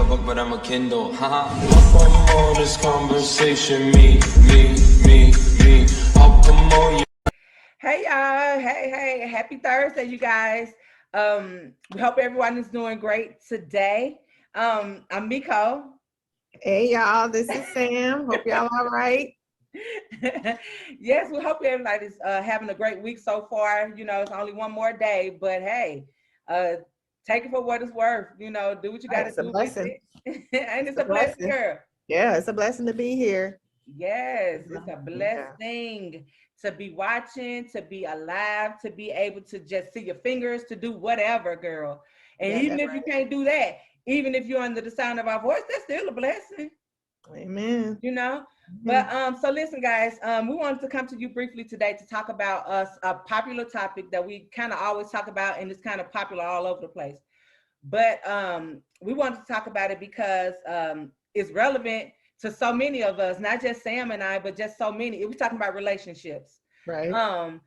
a book, but I'm a Kindle. Haha. How come all this conversation, me. How come all you... Hey y'all, hey, happy Thursday, you guys. We hope everyone is doing great today. I'm Miko. Hey y'all, this is Sam. Hope y'all all right. Yes, we hope everybody's having a great week so far. You know, it's only one more day, but hey, take it for what it's worth. You know, do what you got to do. It's a blessing. And it's a blessing, girl. Yeah, it's a blessing to be here. Yes, it's a blessing to be watching, to be alive, to be able to just see your fingers, to do whatever, girl. And even if you can't do that, even if you're under the sound of our voice, that's still a blessing. Amen. You know, but so listen, guys, we wanted to come to you briefly today to talk about a popular topic that we kind of always talk about, and it's kind of popular all over the place. But we wanted to talk about it because it's relevant to so many of us, not just Sam and I, but just so many. We're talking about relationships, right?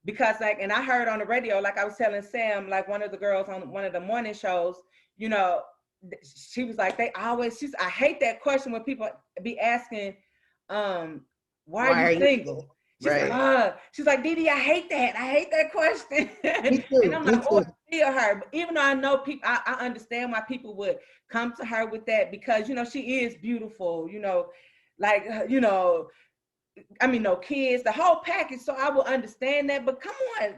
Because like, and I heard on the radio, like I was telling Sam, like one of the girls on one of the morning shows, you know, she was like, I hate that question when people be asking, why are you single? She's like, Didi, I hate that question. Me too, and I'm like, oh, I feel her. But even though I know people, I understand why people would come to her with that, because, you know, she is beautiful, you know, like, you know, I mean, no kids, the whole package. So I will understand that, but come on.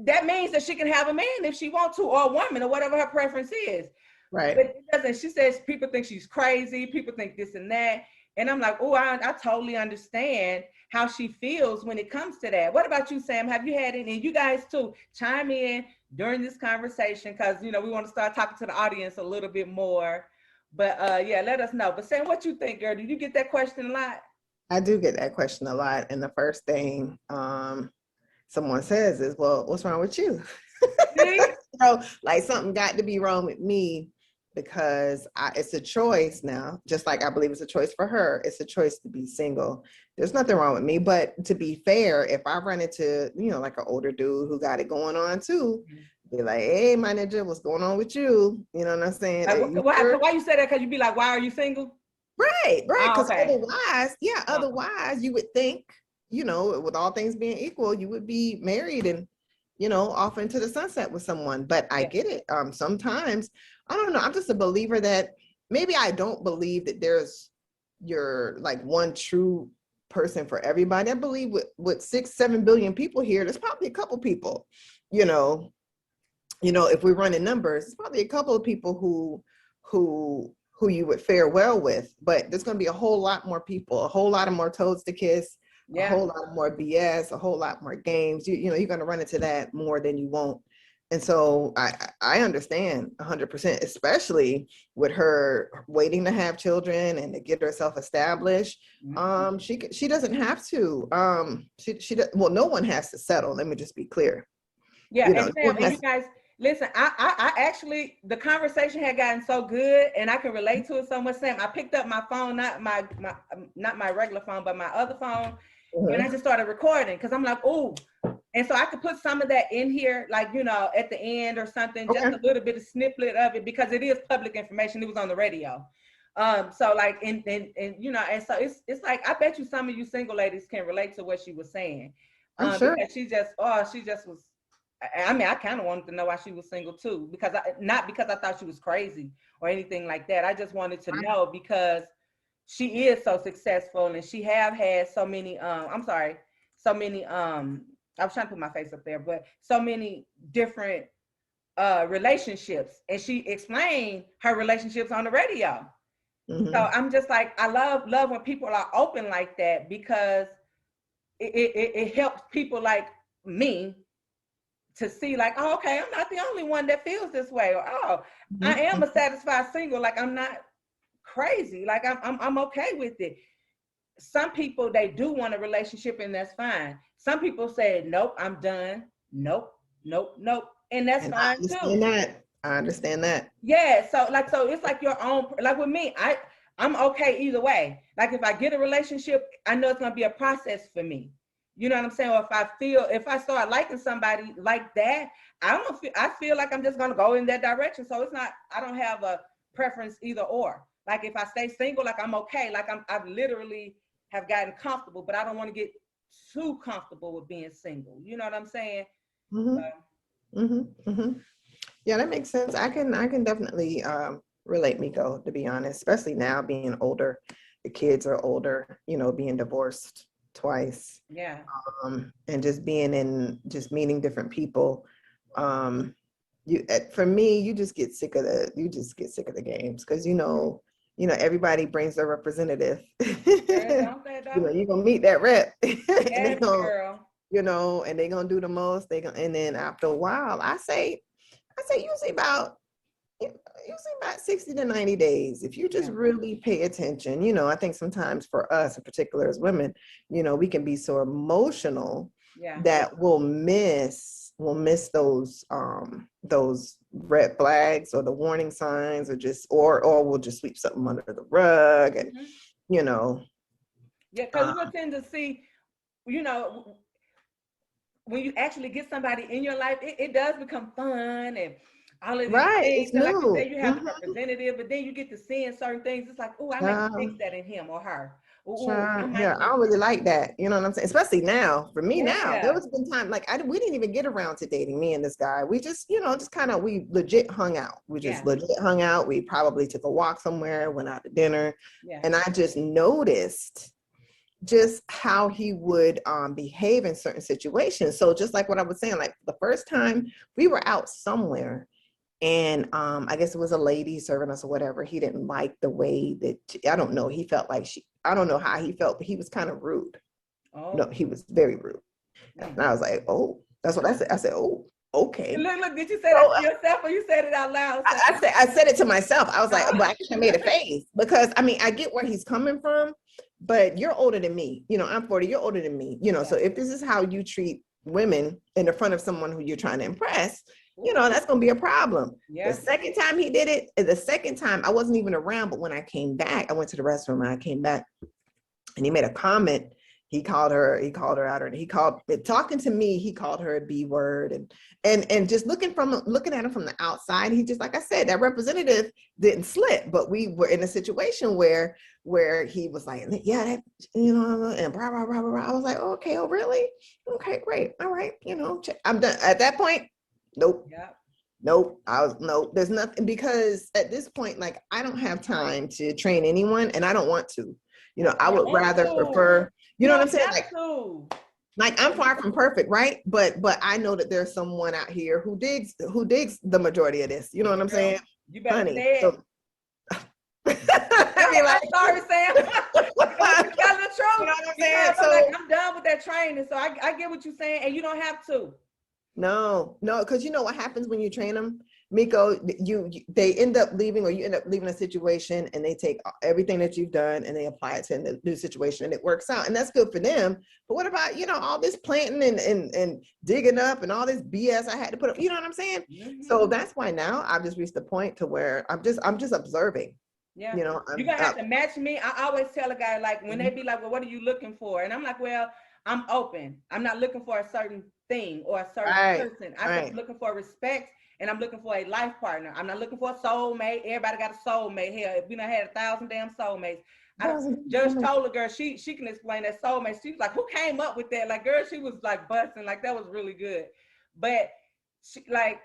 That means that she can have a man if she wants to, or a woman, or whatever her preference is. Right. But it doesn't. She says people think she's crazy. People think this and that. And I'm like, oh, I totally understand how she feels when it comes to that. What about you, Sam? Have you had any? And you guys too, chime in during this conversation, because, you know, we want to start talking to the audience a little bit more. But yeah, let us know. But Sam, what you think, girl? Did you get that question a lot? I do get that question a lot. And the first thing someone says is, well, what's wrong with you? So like something got to be wrong with me, because it's a choice now, just like I believe it's a choice for her. It's a choice to be single. There's nothing wrong with me, but to be fair, if I run into, you know, like an older dude who got it going on too, be like, hey, my ninja, what's going on with you? You know what I'm saying? Like, why you say that? Because you be like, why are you single? Right. Because otherwise you would think, you know, with all things being equal, you would be married and, you know, off into the sunset with someone. But I get it. Sometimes, I don't know, I'm just a believer that maybe I don't believe that there's like one true person for everybody. I believe with 6-7 billion people here, there's probably a couple people, you know, if we run in numbers, it's probably a couple of people who you would fare well with, but there's going to be a whole lot more people, a whole lot of more toads to kiss, a whole lot more BS, a whole lot more games. You know, you're going to run into that more than you won't. And so I understand 100%, especially with her waiting to have children and to get herself established. She doesn't have to. Well, no one has to settle. Let me just be clear. Yeah, you know, and Sam, and you guys, listen, I actually, the conversation had gotten so good, and I can relate to it so much. Sam, I picked up my phone, not my regular phone, but my other phone, and I just started recording, because I'm like, oh, and so I could put some of that in here, like, you know, at the end or something, just a little bit of snippet of it, because it is public information. It was on the radio. So like, and you know, and so it's like, I bet you some of you single ladies can relate to what she was saying. Sure. Because she just was, I mean, I kind of wanted to know why she was single too, because not because I thought she was crazy or anything like that. I just wanted to know, because she is so successful, and she have had so many, I was trying to put my face up there, but so many different relationships, and she explained her relationships on the radio. So I'm just like, I love when people are open like that, because it helps people like me to see, like, oh, okay, I'm not the only one that feels this way, or oh, I am a satisfied single. Like, I'm not crazy. Like, I'm okay with it. Some people, they do want a relationship, and that's fine. Some people say, nope, I'm done. Nope. And that's fine too. I understand that. Yeah. So it's like your own, like with me, I'm okay either way. Like, if I get a relationship, I know it's going to be a process for me. You know what I'm saying? Or if I start liking somebody like that, I feel like I'm just going to go in that direction. So it's not, I don't have a preference either or. Like if I stay single, like I'm okay. Like I've literally have gotten comfortable, but I don't want to get too comfortable with being single. You know what I'm saying? Yeah, that makes sense. I can definitely relate, Miko, to be honest, especially now being older. The kids are older, you know, being divorced twice. Yeah. And just meeting different people. For me, you just get sick of the games, because everybody brings their representative. You're gonna meet that rep. Yes, girl. And they're gonna do the most. And then after a while, I say usually about 60 to 90 days. If you just really pay attention, I think sometimes for us in particular as women, we can be so emotional that we'll miss those red flags or the warning signs, or we'll just sweep something under the rug. And Yeah, because we'll tend to see, when you actually get somebody in your life, it does become fun and all of these things. It's like new. Then you have the representative, but then you get to seeing certain things. It's like, oh, I like to fix that in him or her. I don't really like that. You know what I'm saying? Especially now. For me now, there was been time like we didn't even get around to dating, me and this guy. We just, we legit hung out. We just legit hung out. We probably took a walk somewhere, went out to dinner, and I just noticed just how he would behave in certain situations. So just like what I was saying, like the first time we were out somewhere, and I guess it was a lady serving us or whatever. He didn't like the way that I don't know. He felt like I don't know how he felt, but he was kind of rude. Oh. No, he was very rude. And I was like, oh, that's what I said. I said, oh, okay. Look, did you say that to yourself or you said it out loud? I said it to myself. I was like, but I made a face because I get where he's coming from, but you're older than me. I'm 40, you're older than me. So if this is how you treat women in the front of someone who you're trying to impress, that's going to be a problem. The second time he did it, the second time I wasn't even around, but when I came back, I went to the restroom and I came back and he made a comment. He called her out, and talking to me, he called her a B word, and just looking at him from the outside, he just, like I said, that representative didn't slip, but we were in a situation where he was like, yeah, that, and blah, blah, blah, blah. I was like, okay, oh, really? Okay, great. All right. I'm done at that point. Nope. Nope. There's nothing, because at this point, like, I don't have time to train anyone, and I don't want to. I would rather prefer, what I'm saying? Like I'm far from perfect, right? But I know that there's someone out here who digs the majority of this. You know what I'm saying? You better say it. I mean, like, sorry, Sam. You got the truth. You know what I'm saying? So I'm done with that training. So I get what you're saying, and you don't have to. No, because you know what happens when you train them, Miko, they end up leaving, or you end up leaving a situation, and they take everything that you've done and they apply it to the new situation, and it works out, and that's good for them. But what about all this planting and digging up and all this BS I had to put up? You know what I'm saying? Mm-hmm. So that's why now I've just reached the point to where I'm just observing. Yeah, you're gonna have to match me. I always tell a guy, like, when they be like, well, what are you looking for? And I'm like, well, I'm open. I'm not looking for a certain thing or a certain person. I'm just looking for respect, and I'm looking for a life partner. I'm not looking for a soulmate. Everybody got a soulmate here. If we done had 1,000 damn soulmates. Just told a girl she can explain that soulmate. She was like, who came up with that? Like, girl, she was like busting. Like, that was really good. But she, like,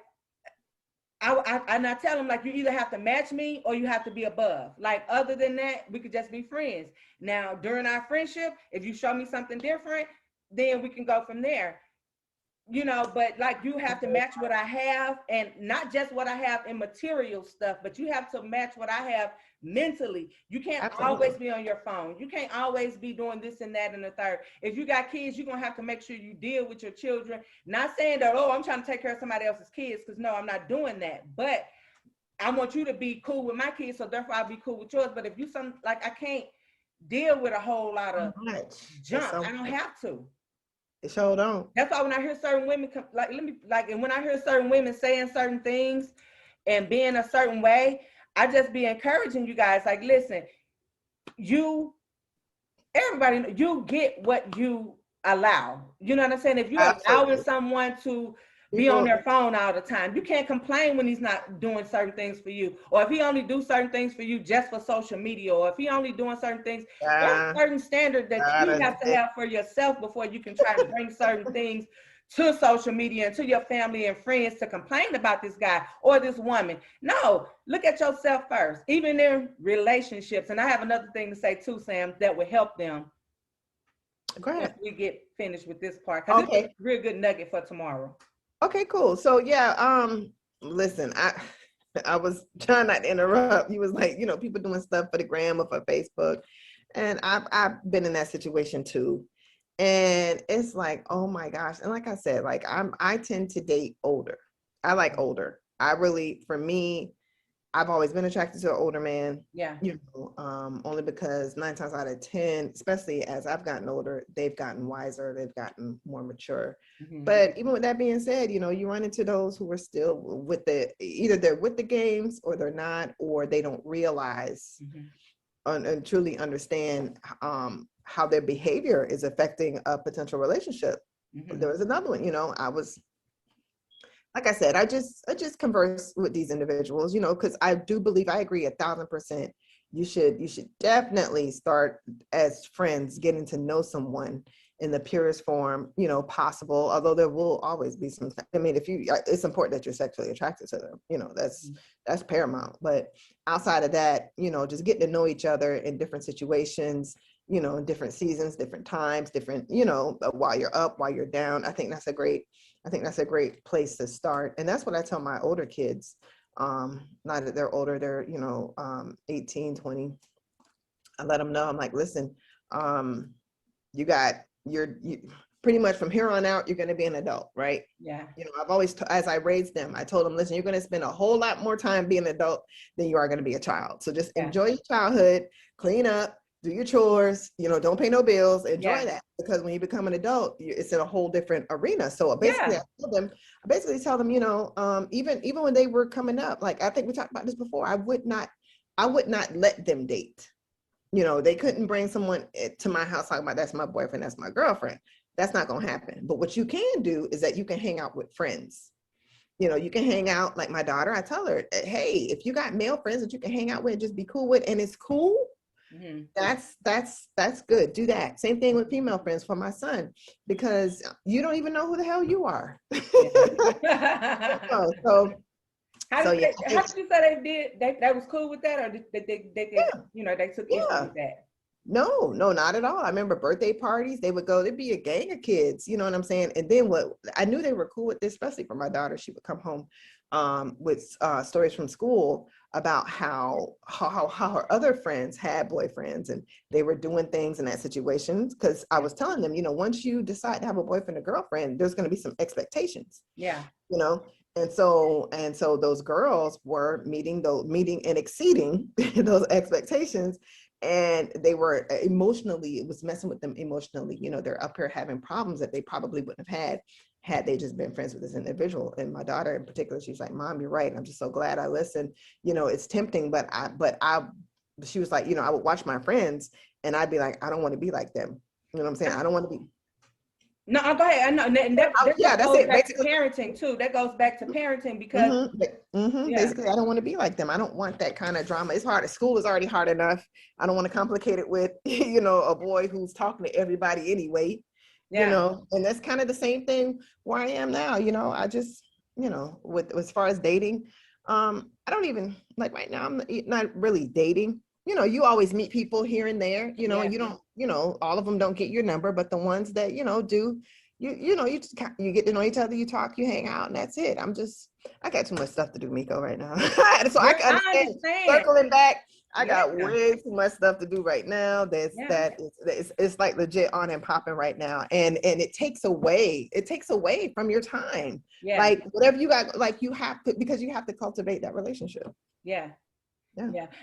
I tell them, like, you either have to match me or you have to be above. Like, other than that, we could just be friends. Now, during our friendship, if you show me something different, then we can go from there. But like, you have to match what I have, and not just what I have in material stuff, but you have to match what I have mentally. You can't always be on your phone. You can't always be doing this and that and the third. If you got kids, you're going to have to make sure you deal with your children. Not saying that, I'm trying to take care of somebody else's kids, because no, I'm not doing that. But I want you to be cool with my kids, so therefore I'll be cool with yours. But if you I can't deal with a whole lot of junk. I don't have to. It sure don't. That's why when I hear certain women and when I hear certain women saying certain things and being a certain way, I just be encouraging you guys. Like, listen, everybody, you get what you allow. You know what I'm saying? If you're allowing someone to be on their phone all the time. You can't complain when he's not doing certain things for you, or if he only do certain things for you just for social media, or if he only doing certain things. There's certain standard that you have to have for yourself before you can try to bring certain things to social media and to your family and friends to complain about this guy or this woman. No, look at yourself first, even in relationships. And I have another thing to say too, Sam, that will help them. Go ahead. We get finished with this part, because it's a real good nugget for tomorrow. Okay, cool. So yeah, listen, I was trying not to interrupt. You was like, you know, people doing stuff for the gram or for Facebook, and I've been in that situation too. And it's like, oh my gosh. And like I said, like I tend to date older. I like older. I really, for me, I've always been attracted to an older man. Yeah. You know, only because 9 times out of 10, especially as I've gotten older, they've gotten wiser, they've gotten more mature. Mm-hmm. But even with that being said, you know, you run into those who are still with either they're with the games or they're not, or they don't realize and truly understand how their behavior is affecting a potential relationship. There was another one, you know, like I said, I just converse with these individuals, you know, because I do believe, I agree 1,000%. You should definitely start as friends, getting to know someone in the purest form, you know, possible. Although there will always be some, I mean, it's important that you're sexually attracted to them, you know, that's paramount. But outside of that, you know, just getting to know each other in different situations, you know, in different seasons, different times, different, you know, while you're up, while you're down. I think that's a great place to start. And that's what I tell my older kids. Not that they're older, they're, you know, 18, 20. I let them know, I'm like, listen, you're pretty much from here on out, you're going to be an adult, right? Yeah. You know, I've always, as I raised them, I told them, listen, you're going to spend a whole lot more time being an adult than you are going to be a child. So just enjoy your childhood, clean up, do your chores, you know, don't pay no bills, enjoy that, because when you become an adult, it's in a whole different arena. So basically, I basically tell them, you know, even when they were coming up, like, I think we talked about this before, I would not let them date. You know, they couldn't bring someone to my house talking about, that's my boyfriend, that's my girlfriend. That's not going to happen. But what you can do is that you can hang out with friends. You know, you can hang out, like my daughter, I tell her, hey, if you got male friends that you can hang out with, just be cool with, and it's cool, that's good. Do that. Same thing with female friends for my son, because you don't even know who the hell you are. How did you say they did? They was cool with that, or did they you know, they took issue with that? No, not at all. I remember birthday parties, there'd be a gang of kids, you know what I'm saying? And then I knew they were cool with this, especially for my daughter. She would come home with stories from school about how her other friends had boyfriends and they were doing things in that situation. Because I was telling them, you know, once you decide to have a boyfriend or girlfriend, there's going to be some expectations. Yeah. You know, and so those girls were meeting and exceeding those expectations. And they were emotionally, it was messing with them emotionally. You know, they're up here having problems that they probably wouldn't have had they just been friends with this individual. And my daughter in particular, she's like, Mom, you're right. I'm just so glad I listened. You know, it's tempting, but she was like, you know, I would watch my friends and I'd be like, I don't want to be like them. You know what I'm saying? I don't want to be. No, go ahead. I know. And that goes back to parenting too. That goes back to parenting because basically, I don't want to be like them. I don't want that kind of drama. It's hard. School is already hard enough. I don't want to complicate it with, you know, a boy who's talking to everybody anyway. You know, and that's kind of the same thing where I am now. You know, I just, you know, with as far as dating, I don't even like right now. I'm not really dating. You know, you always meet people here and there, you know, and you don't, you know, all of them don't get your number, but the ones that, you know, do, you know, you get to know each other, you talk, you hang out, and that's it. I got too much stuff to do, Miko, right now. So I understand. Circling back, I got way too much stuff to do right now. It's like legit on and popping right now. And it takes away from your time. Yeah. Like whatever you got, like you have to, because you have to cultivate that relationship. Yeah.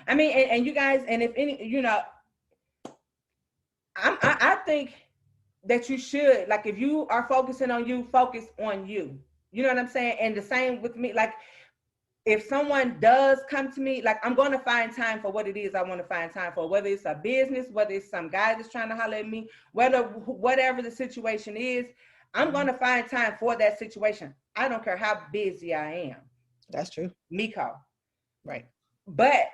I mean, and you guys, and if any, you know, I think that you should, like, if you are focusing on you, focus on you. You know what I'm saying? And the same with me. Like, if someone does come to me, like, I'm going to find time for what it is I want to find time for, whether it's a business, whether it's some guy that's trying to holler at me, whatever the situation is. I'm going to find time for that situation. I don't care how busy I am. That's true. Miko. Right. But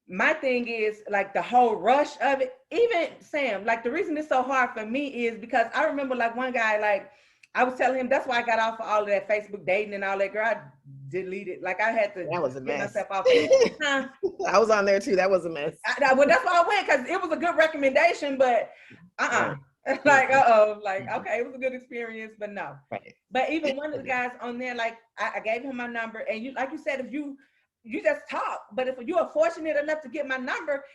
my thing is like the whole rush of it. Even Sam, like the reason it's so hard for me is because I remember like one guy, like I was telling him that's why I got off of all of that Facebook dating and all that. Girl, I deleted. Like I had to that was a get mess. myself off. Huh? I was on there too. That was a mess. Well, that's why I went, because it was a good recommendation, but Yeah. like like okay, it was a good experience, but no. Right. But even one of the guys on there, like I gave him my number, and you, like you said, if you just talk. But if you are fortunate enough to get my number,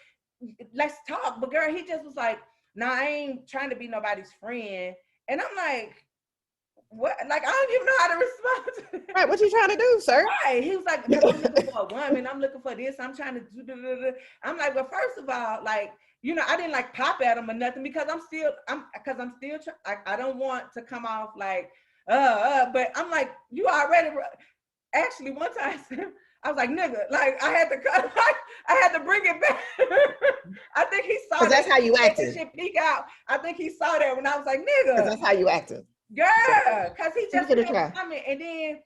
let's talk. But girl, he just was like, "Nah, I ain't trying to be nobody's friend," and I'm like, what? Like, I don't even know how to respond. Right, what you trying to do, sir? Right. He was like, I'm looking for a woman. I'm looking for this. I'm trying to do. I'm like, well, first of all, like, you know, I didn't like pop at him or nothing because I'm still I don't want to come off like, but I'm like, you already. Actually, one time I was like, nigga, like I had to cut, I had to bring it back. I think he saw that. That's how you acted. Shit peek out. I think he saw that when I was like, nigga. That's how you acted. Yeah, because he just kept coming, and then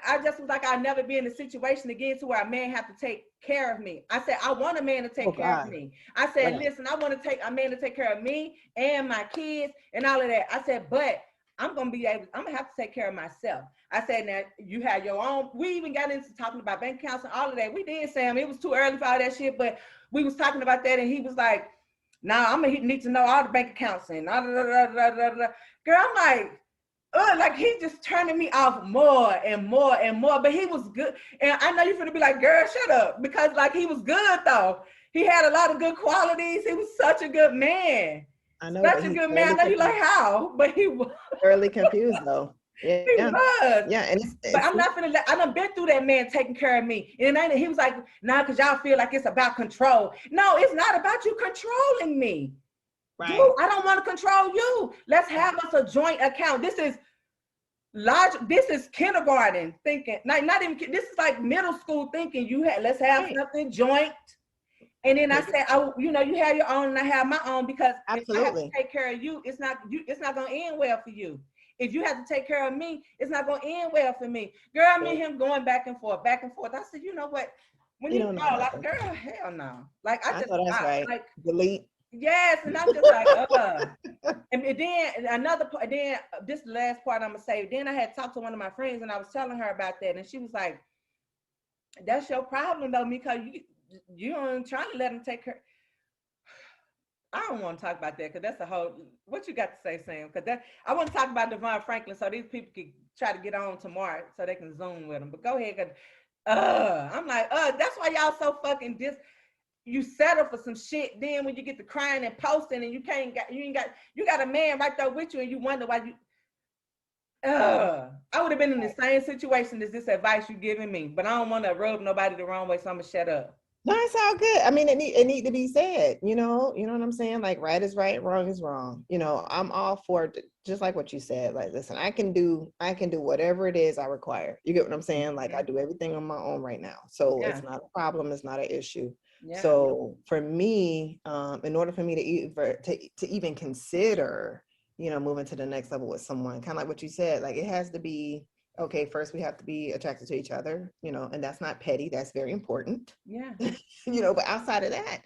I just was like, I'll never be in a situation again to where a man have to take care of me. I said, I want a man to take care of me. I said, listen, I want to take a man to take care of me and my kids and all of that. I said, but I'm gonna have to take care of myself. I said, now you have your own. We even got into talking about bank accounts and all of that. We did, Sam. It was too early for all that shit, but we was talking about that, and he was like, "Nah, I'm gonna need to know all the bank accounts and girl." I'm like he's just turning me off more and more and more. But he was good, and I know you're gonna be like, "Girl, shut up," because like he was good though. He had a lot of good qualities. He was such a good man. I know. Such a good man. I know you like how, but he was early confused though. Yeah, he was. Yeah, and but I'm not gonna I done been through that man taking care of me. And then he was like, nah, because y'all feel like it's about control. No, it's not about you controlling me. Right. Dude, I don't want to control you. Let's have us a joint account. This is logic. This is kindergarten thinking. Not even. This is like middle school thinking. Let's have something joint. And then I said, you have your own and I have my own, because if I have to take care of you, it's not going to end well for you. If you have to take care of me, it's not going to end well for me. Girl, me and him going back and forth. I said, you know what? When you call, like, girl, hell no. Like, I just, that's right. Like, delete. Yes, and I'm just like, And then another part, this last part I'm going to say, then I had talked to one of my friends and I was telling her about that. And she was like, that's your problem though, because you don't try to let him take her. I don't want to talk about that because that's a whole. What you got to say, Sam? Because I want to talk about Devon Franklin so these people can try to get on tomorrow so they can Zoom with him. But go ahead, cause I'm like, that's why y'all so fucking you settle for some shit. Then when you get to crying and posting and you got a man right there with you and you wonder why you. I would have been in the same situation as this advice you giving me, but I don't want to rub nobody the wrong way, so I'm gonna shut up. No, it's all good. I mean, it need to be said, you know what I'm saying? Like, right is right, wrong is wrong. I'm all for just like what you said. Like, listen, I can do whatever it is I require. You get what I'm saying? Like, I do everything on my own right now. So it's not a problem. It's not an issue. Yeah. So for me, in order for me to even consider, moving to the next level with someone, kind of like what you said, like it has to be, okay, first we have to be attracted to each other, and that's not petty. That's very important. Yeah. But outside of that,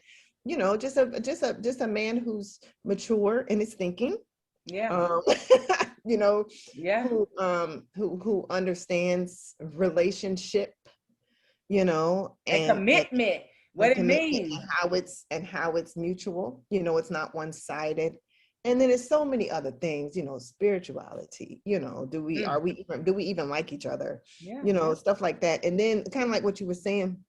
just a man who's mature in his thinking. Yeah. Yeah. Who understands relationship, and commitment, what it means, and how it's mutual. It's not one-sided. And then there's so many other things, spirituality, do we even like each other? Yeah. Stuff like that. And then kind of like what you were saying,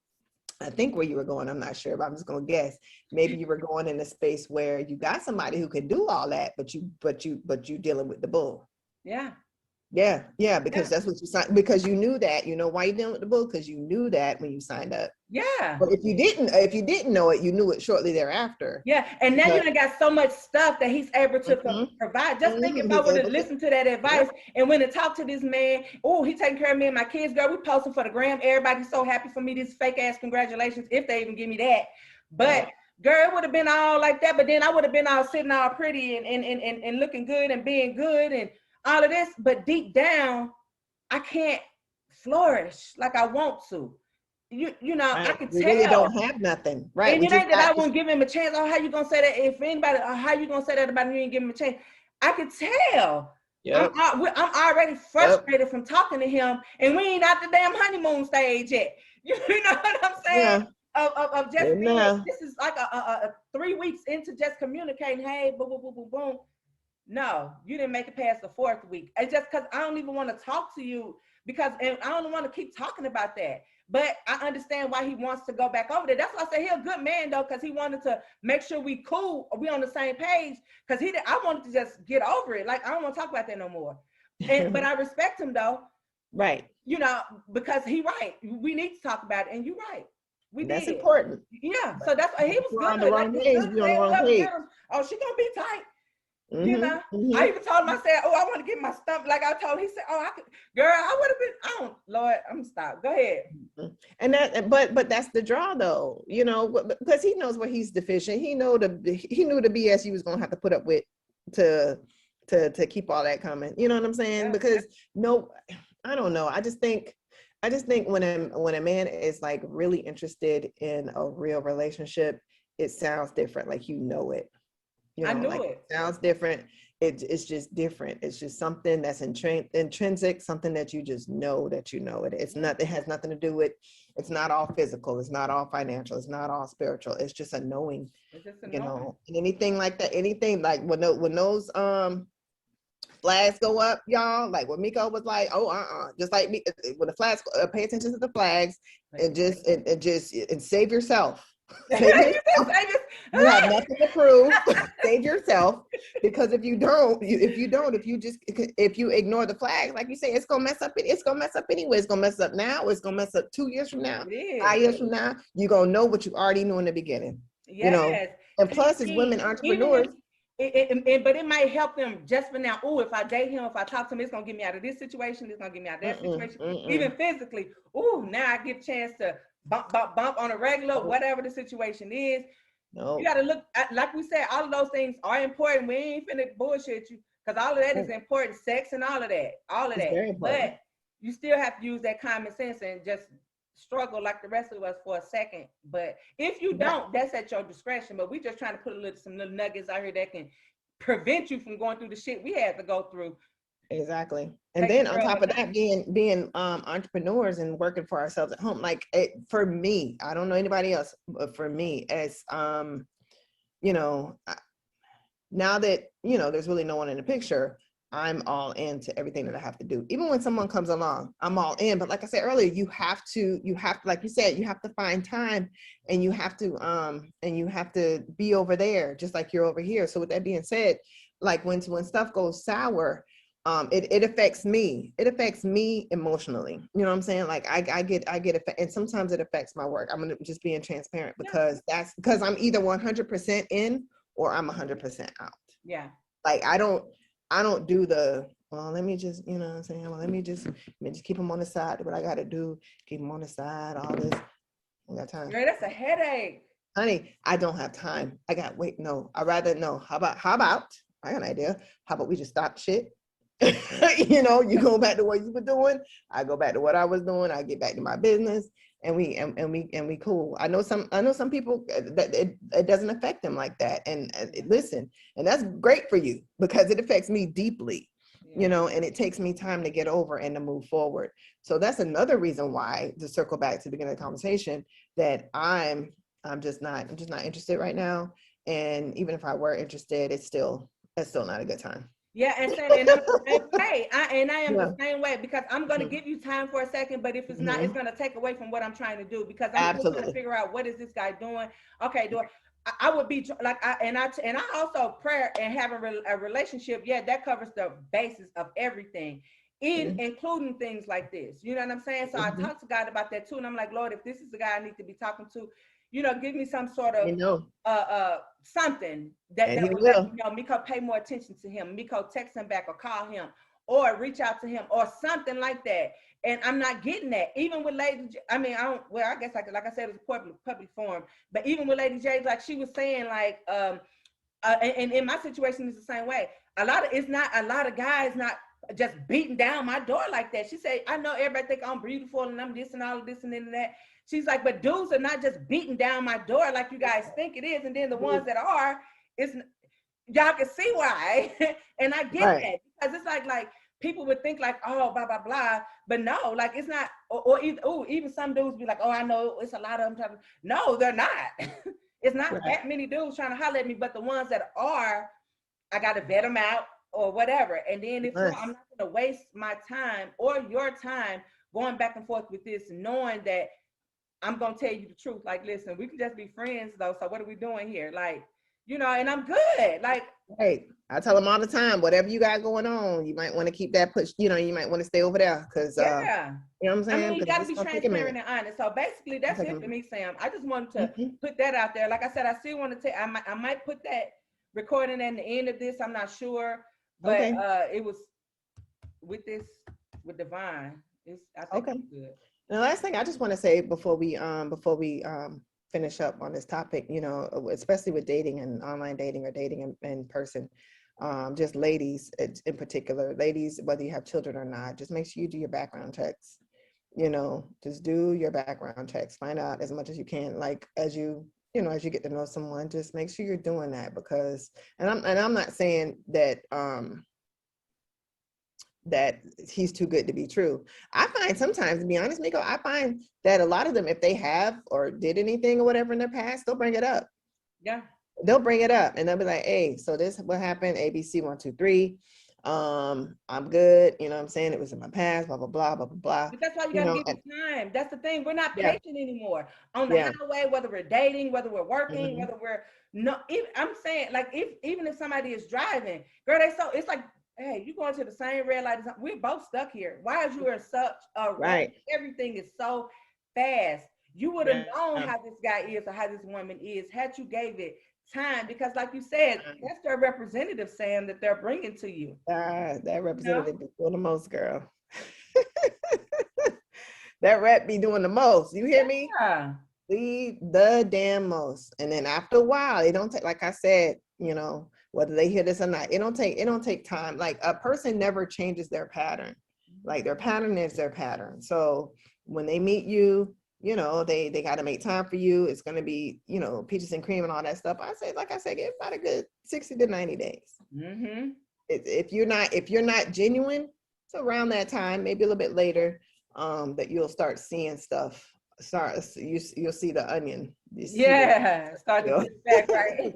I think where you were going, I'm not sure, but I'm just going to guess. Maybe you were going in a space where you got somebody who can do all that, but you dealing with the bull. Yeah. Yeah, because that's what you signed, because you knew that. Why you dealing with the bull? Because you knew that when you signed up. Yeah. But if you didn't know it, you knew it shortly thereafter. Yeah, and now you done got so much stuff that he's able to provide. Just think if I would have listened to that advice and went and talked to this man, he taking care of me and my kids, girl, we posting for the gram. Everybody's so happy for me. This fake ass congratulations, if they even give me that. But girl, it would have been all like that, but then I would have been all sitting all pretty and looking good and being good and all of this. But deep down, I can't flourish like I want to. You know, right. I can We tell. really don't have nothing, right? And We it just ain't that I won't give him a chance. Oh, how you gonna say that? If anybody, how you gonna say that about me? You ain't give him a chance. I can tell. Yep. I'm already frustrated from talking to him, and we ain't at the damn honeymoon stage yet. You know what I'm saying? Yeah. Of just being, this is like a 3 weeks into just communicating. Hey, boom, boom, boom, boom, boom. No, you didn't make it past the 4th week. It's just because I don't even want to talk to you because and I don't want to keep talking about that. But I understand why he wants to go back over there. That's why I say he's a good man though, because he wanted to make sure we cool, we on the same page. Because I wanted to just get over it. Like I don't want to talk about that no more. But I respect him though. Right. You know, because he right. We need to talk about it, and you're right. That's important. Yeah. So that's why he was good. On the wrong page. On the wrong page. Oh, she gonna be tight. Mm-hmm, You know, I even told him, I said, oh, I want to get my stomach. Like I told him, he said, oh, I could, girl, I would have been, I don't, Lord, I'm gonna stop. Go ahead. And that, but that's the draw though, you know, because he knows where he's deficient. He knew the BS he was gonna have to put up with to keep all that coming. You know what I'm saying? Yeah. Because I don't know. I just think when a man is like really interested in a real relationship, it sounds different. Like you know it. You know, I knew like it. It sounds different. It's just different. It's just something that's intrinsic, something that you just know that you know it. It has nothing to do with, it's not all physical. It's not all financial. It's not all spiritual. It's just a knowing, you know, and anything like that, anything like when those flags go up, y'all, like what Miko was like, just like me, when the flags, pay attention to the flags and save yourself. You have nothing to prove. Save yourself, because if you ignore the flag, like you say, it's gonna mess up. It's gonna mess up anyway. It's gonna mess up now. It's gonna mess up 2 years from now. 5 years from now, you're gonna know what you already knew in the beginning. Yes. You know, and plus, as women entrepreneurs. But it might help them just for now. Oh, if I date him, if I talk to him, it's gonna get me out of this situation. It's gonna get me out of that situation. Even physically. Oh, now I get a chance to bump on a regular, whatever the situation is. You got to look at, like we said, all of those things are important. We ain't finna bullshit you, because all of that is important. Sex and all of that. But you still have to use that common sense and just struggle like the rest of us for a second. But if you don't, that's at your discretion. But we just trying to put some little nuggets out here that can prevent you from going through the shit we had to go through. Exactly. And then on top of that, being entrepreneurs and working for ourselves at home, like for me, I don't know anybody else, but for me, as you know, now that there's really no one in the picture, I'm all into everything that I have to do. Even when someone comes along, I'm all in. But like I said earlier, you have to, like you said, you have to find time, and you have to be over there just like you're over here. So with that being said, like when stuff goes sour, it affects me. It affects me emotionally. You know what I'm saying? Like I get and sometimes it affects my work. I'm gonna just being transparent, because that's because I'm either 100% in or I'm 100% out. Yeah. Like I don't do the, well, let me just, you know what I'm saying? Well, let me just keep them on the side. What I got to do, keep them on the side, all this. I got time. Girl, that's a headache. Honey, I don't have time. How about, I got an idea. How about we just stop shit? You go back to what you were doing. I go back to what I was doing. I get back to my business, and we cool. I know some people that it doesn't affect them like that. And listen, and that's great for you, because it affects me deeply, and it takes me time to get over and to move forward. So that's another reason why, to circle back to the beginning of the conversation, that I'm just not interested right now. And even if I were interested, it's still not a good time. Yeah, and I'm the same way. I am the same way, because I'm going to give you time for a second, but if it's not, it's going to take away from what I'm trying to do, because I'm still trying to figure out, what is this guy doing? Okay, I would be like, I also, prayer and having a relationship, that covers the basis of everything, including things like this. You know what I'm saying? So I talked to God about that too, and I'm like, Lord, if this is the guy I need to be talking to, give me some sort of something that will let Miko pay more attention to him. Miko text him back or call him or reach out to him or something like that. And I'm not getting that. Even with Lady J, I mean, I guess like I said, it's a public forum, but even with Lady J, like she was saying, like, and in my situation is the same way. A lot of guys not just beating down my door like that. She said, I know everybody think I'm beautiful and I'm this and all of this and that. She's like, but dudes are not just beating down my door like you guys think it is. And then the ones that are, y'all can see why. And I get that, because it's like people would think like, oh, blah, blah, blah. But no, like it's not, or even some dudes be like, oh, I know it's a lot of them. No, they're not. It's not that many dudes trying to holler at me, but the ones that are, I got to vet them out or whatever. And then I'm not going to waste my time or your time going back and forth with this, knowing that I'm going to tell you the truth. Like, listen, we can just be friends though. So what are we doing here? Like, you know, and I'm good. Like, hey, I tell them all the time, whatever you got going on, you might want to keep that push, you know, you might want to stay over there. Cause you know what I'm saying? I mean, you got to be transparent and honest. So basically that's it for me, Sam. I just wanted to put that out there. Like I said, I still want to I might put that recording at the end of this. I'm not sure, but it was with Divine. I think it's good. And the last thing I just want to say before we finish up on this topic, you know, especially with dating and online dating or dating in person, just ladies in particular, ladies, whether you have children or not, just make sure you do your background checks. You know, just do your background checks, find out as much as you can, like as you get to know someone, just make sure you're doing that, because, and I'm not saying that that he's too good to be true. I find sometimes, to be honest, Miko, I find that a lot of them, if they have or did anything or whatever in their past, they'll bring it up. Yeah. They'll bring it up and they'll be like, hey, so this what happened, ABC 1, 2, 3. I'm good, you know what I'm saying? It was in my past, blah, blah, blah, blah, blah, blah. But that's why you gotta give it time. That's the thing. We're not patient anymore. On the highway, whether we're dating, whether we're working, whether we're I'm saying, like, even if somebody is driving, girl, it's like, hey, you going to the same red light as we're both stuck here. Why is you in such a rush? Everything is so fast. You would have known how this guy is or how this woman is had you gave it time, because like you said, that's their representative, Sam, that they're bringing to you. That representative be doing the most, girl. That rep be doing the most. You hear me? The damn most. And then after a while, it don't take, like I said, you know, whether they hear this or not, it don't take time. Like, a person never changes their pattern. Like, their pattern is their pattern. So when they meet you, you know, they got to make time for you. It's going to be, you know, peaches and cream and all that stuff. Like I said, give about a good 60 to 90 days. If you're not genuine, so around that time, maybe a little bit later, that you'll start seeing stuff. You'll see the onion. Start to get back, right?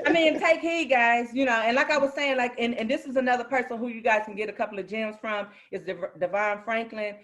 I mean, take heed, guys, you know, and like I was saying, like, and this is another person who you guys can get a couple of gems from, is Devon Franklin.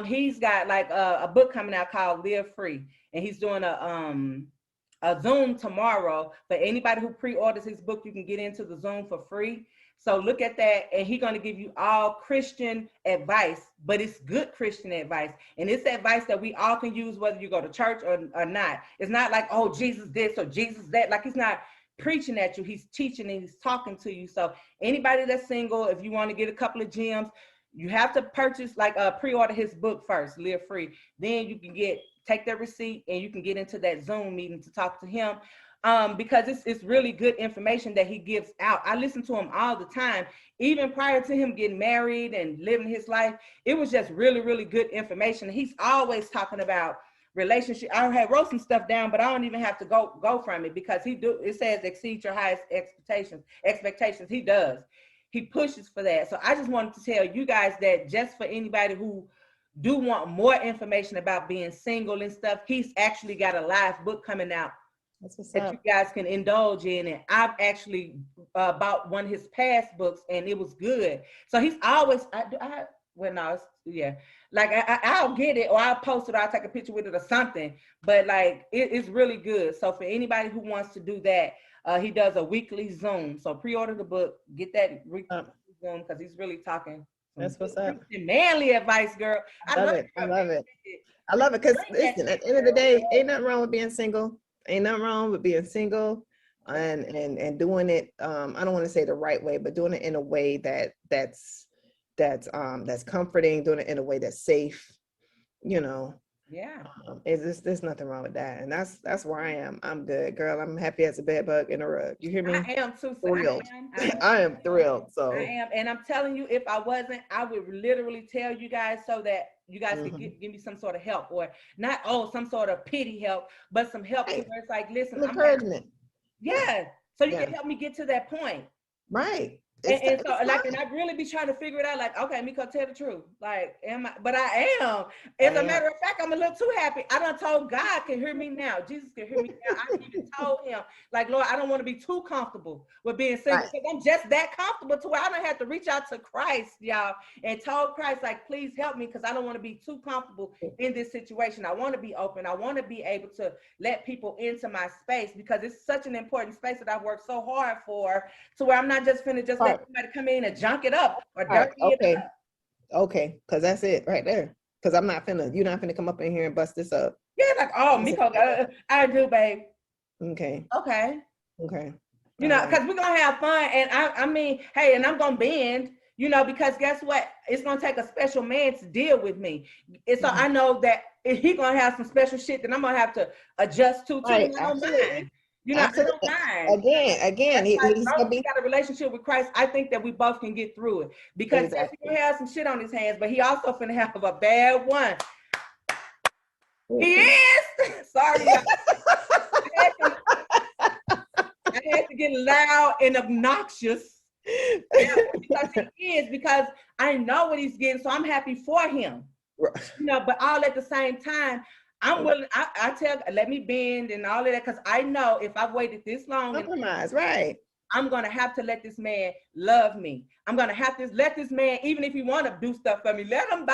He's got like a book coming out called Live Free, and he's doing a Zoom tomorrow. For anybody who pre-orders his book, you can get into the Zoom for free. So look at that, and he's going to give you all Christian advice, but it's good Christian advice. And it's advice that we all can use, whether you go to church or not. It's not like, oh, Jesus this or Jesus that. Like, he's not preaching at you. He's teaching and he's talking to you. So anybody that's single, if you want to get a couple of gems, you have to purchase, like, pre-order his book first, Live Free. Then you can take that receipt and you can get into that Zoom meeting to talk to him. Because it's really good information that he gives out. I listen to him all the time, even prior to him getting married and living his life. It was just really, really good information. He's always talking about relationship. I wrote some stuff down, but I don't even have to go from it, because it says exceed your highest expectations. He does. He pushes for that. So I just wanted to tell you guys that, just for anybody who do want more information about being single and stuff, he's actually got a live book coming out that you guys can indulge in. And I've actually bought one of his past books, and it was good. So he's always, like, I'll get it, or I'll post it, or I'll take a picture with it or something. But like, it's really good. So for anybody who wants to do that, he does a weekly Zoom. So pre-order the book, get that weekly Zoom, because he's really talking. That's what's up. Manly advice, girl. I love it. I love it, because listen, at the end of the day, ain't nothing wrong with being single. Ain't nothing wrong with being single and doing it. I don't want to say the right way, but doing it in a way that's, that's comforting, doing it in a way that's safe, you know. Yeah. There's nothing wrong with that. And that's where I am. I'm good, girl. I'm happy as a bed bug in a rug. You hear me? I am too. Thrilled. I am thrilled. So I am. And I'm telling you, if I wasn't, I would literally tell you guys so that you guys could give me some sort of help, or not, some sort of pity help, but some help to where it's like, listen, encouragement. Yeah. So you can help me get to that point. Right. And so like, and I really be trying to figure it out, like, okay, Miko, tell the truth. Like, but I am. As a matter of fact, I'm a little too happy. I done told God can hear me now. Jesus can hear me now. I even told him, like, Lord, I don't want to be too comfortable with being single, because I'm just that comfortable to where I don't have to reach out to Christ, y'all, and told Christ, like, please help me, because I don't want to be too comfortable in this situation. I want to be open. I want to be able to let people into my space, because it's such an important space that I've worked so hard for, to where I'm not just finna just let somebody come in and junk it up or dirty it up. Okay, because that's it right there. Because you're not finna come up in here and bust this up. Yeah, like, oh, Miko, I do, babe. Okay. You know, because we're gonna have fun, and I mean, hey, and I'm gonna bend, you know, because guess what? It's gonna take a special man to deal with me. And so I know that he's gonna have some special shit that I'm gonna have to adjust to. Right, I don't mind. You know, absolutely. I don't mind. Again, he's gonna be. Got a relationship with Christ. I think that we both can get through it, because he's gonna have some shit on his hands, but he also finna have a bad one. He is. Sorry, I had to get loud and obnoxious. Because I know what he's getting, so I'm happy for him. You know, but all at the same time, I'm willing. I tell, let me bend and all of that, because I know if I've waited this long, compromise, right? I'm gonna have to let this man love me. I'm gonna have to let this man, even if he want to do stuff for me, let him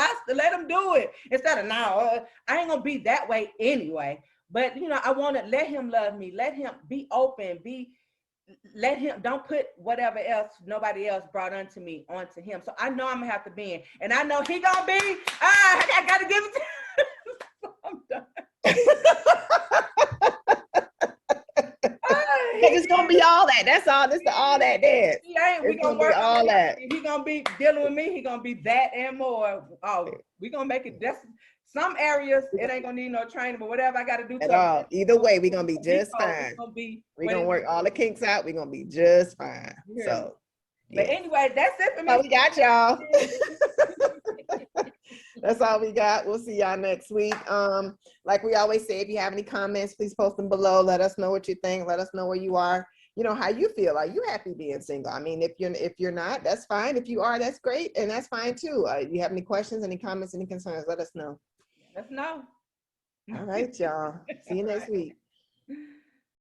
do it, instead of no, I ain't gonna be that way anyway. But you know, I want to let him love me, let him be open, let him, don't put whatever else nobody else brought onto him. So I know I'm gonna have to bend, and I know he gonna be. I gotta give it to him. I'm done. It's gonna be all that. That's all. This is all that dance. We gonna work all that. He gonna be dealing with me. He gonna be that and more. Oh, we gonna make it. That's some areas. It ain't gonna need no training, but whatever I gotta do at all. Either way, we gonna be just fine. We gonna work all the kinks out. We gonna be just fine. Yeah. So, but anyway, that's it for me. Oh, we got y'all. That's all we got. We'll see y'all next week. Like we always say, if you have any comments, please post them below. Let us know what you think. Let us know where you are. You know, how you feel. Are you happy being single? I mean, if you're not, that's fine. If you are, that's great, and that's fine too. If you have any questions, any comments, any concerns, let us know. Let us know. All right, y'all. See you next week.